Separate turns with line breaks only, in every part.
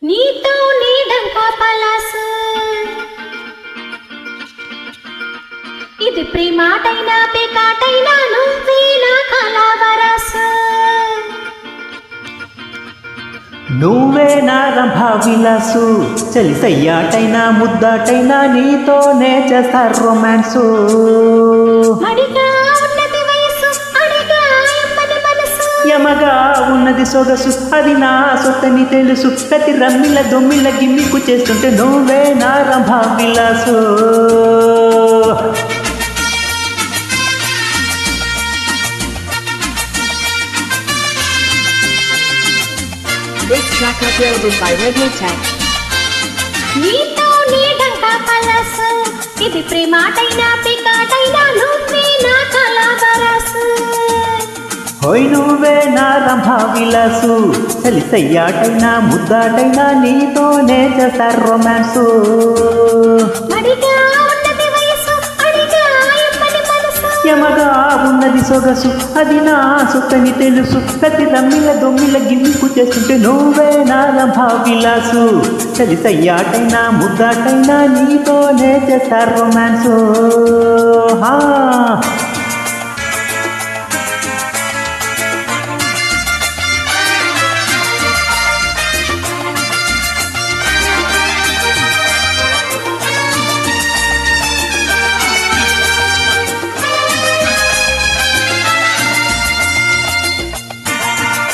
నీతో నీడంకా పలాసు ఇది ప్రేమాటైనా పేకాటైనా నువ్వే నా కళావరాసు
నువ్వే నా రంభా విలాసు చలి సయ్యాటైనా ముద్దాటైనా నీతోనే చేస్తా రొమాన్సు
మడిగా ఉన్నది వయసు అడిగా ఎమ్మని మనసు
యమగా ఉన్నది సొగసు అది నా సొత్తని తెలుసు ప్రతి రమ్మిల దొమ్మిల గిమ్మికు చేస్తుంటే నువ్వే నా Rambha విలాసు
This track uploaded by Redmi Tech.
నీతో నీడంకా పలాసు ఇది ప్రేమాటైనా పేకాటైనా నువ్వే నా కళావరాసు
హోయ్ నువ్వే నా రంభా విలాసు చలి సయ్యాటైనా ముద్దాటైనా నీతోనే చేస్తా రొమాన్సు
మడిగా ఉన్నది వయసు అడిగా ఎమ్మని మనసు
యమగా ఉన్నది సొగసు అది నా సొత్తని తెలుసు ప్రతి రమ్మిల దొమ్మిల గిమ్మికు చేస్తుంటే నువ్వే నా రంభా విలాసు చలి సయ్యాటైనా ముద్దాటైనా నీతోనే చేస్తా రొమాన్సు హా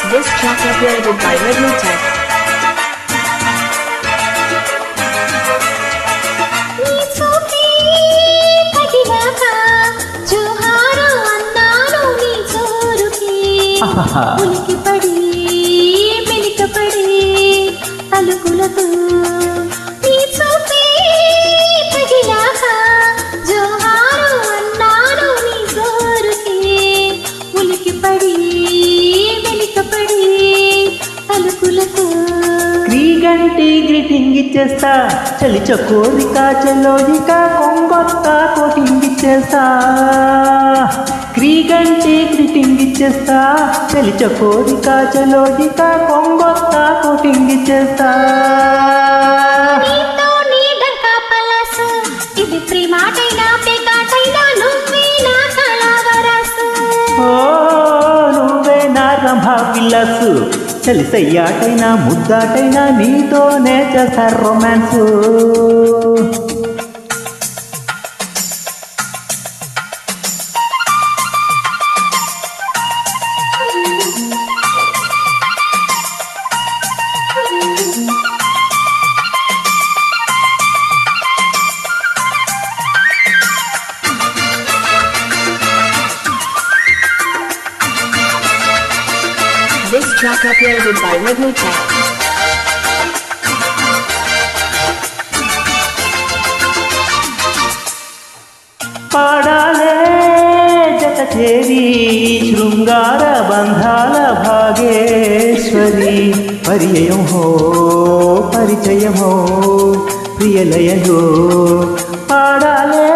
This track uploaded by Redmi Tech.
నీ చూపే తగిలాక జోహారు అన్నాను నీ జోరుకి
ఆహాహా.
ఉలికిపడి మెలికపడి పలుకులతో నీ చూపే తగిలాక జోహారు అన్నాను నీ జోరుకి ఉలికిపడి మెలికపడి పలుకులతో
క్రీగంటి గ్రీటింగ్ ఇచ్చేస్తా చలి చకోరిక చలోదిక కొంగొత్త కోటింగ్ ఇచ్చేస్తా క్రీగంటి గ్రీటింగ్ ఇచ్చేస్తా చలి చకోరిక చలోదిక కొంగొత్త కోటింగ్ ఇచ్చేస్తా
నీతో నీడంకా పలాసు ఇది ప్రేమాటైనా పేకాటైనా నువ్వే నా కళావరాసు
ఓ నువ్వే నా రంభా విలాసు చలి సయ్యాటైనా ముద్దాటైనా నీతోనే చేస్తా romance
This track uploaded by Redmi Tech.
పాడాలే జత చేరి శృంగార బంధాల భాగేశ్వరి పరిచయం హో పరిచయం హో ప్రియలయలో పాడాలే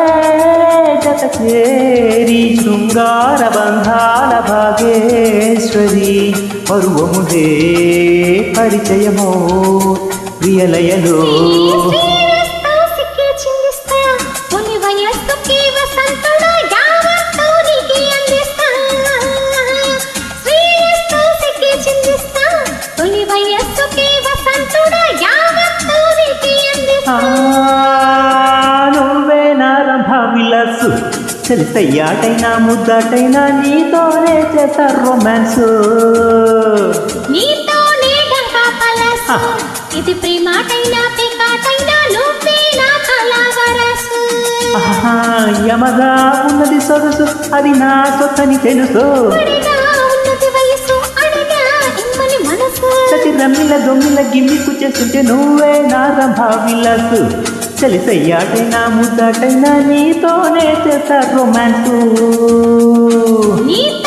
జత చేరి శృంగార బంధాల భాగేశ్వరి పరువముదే పరిచయమో ప్రియలయలో
శ్రీరస్తా సిక్కి చిందిస్తా తొలి వయస్సుకి వసంతుడు యావత్తు నీకి అందిస్తా శ్రీరస్తా సిక్కి చిందిస్తా తొలి వయస్సుకి వసంతుడు యావత్తు నీకి అందిస్తా
నువ్వే నా రంభా విలాసు చలి సయ్యాటైనా ముద్దాటైనా నీతోనే చేస్తా రొమాన్సు
నీతో నీడంకా పలాసు ఇది ప్రేమాటైనా పేకాటైనా నువ్వే నా కళావరాసు
ఆహా యమగా ఉన్నది సొగసు అది నా సొత్తని తెలుసు
మడిగా ఉన్నది వయసు అడిగా ఎమ్మని మనసు
ప్రతి రమ్మిల దొమ్మిల గిమ్మికు చేస్తుంటే నువ్వే నా రంభా విలాసు చలి సయ్యాటైనా ముద్దాటైనా నీతోనే చేస్తా రొమాన్సు
నీతో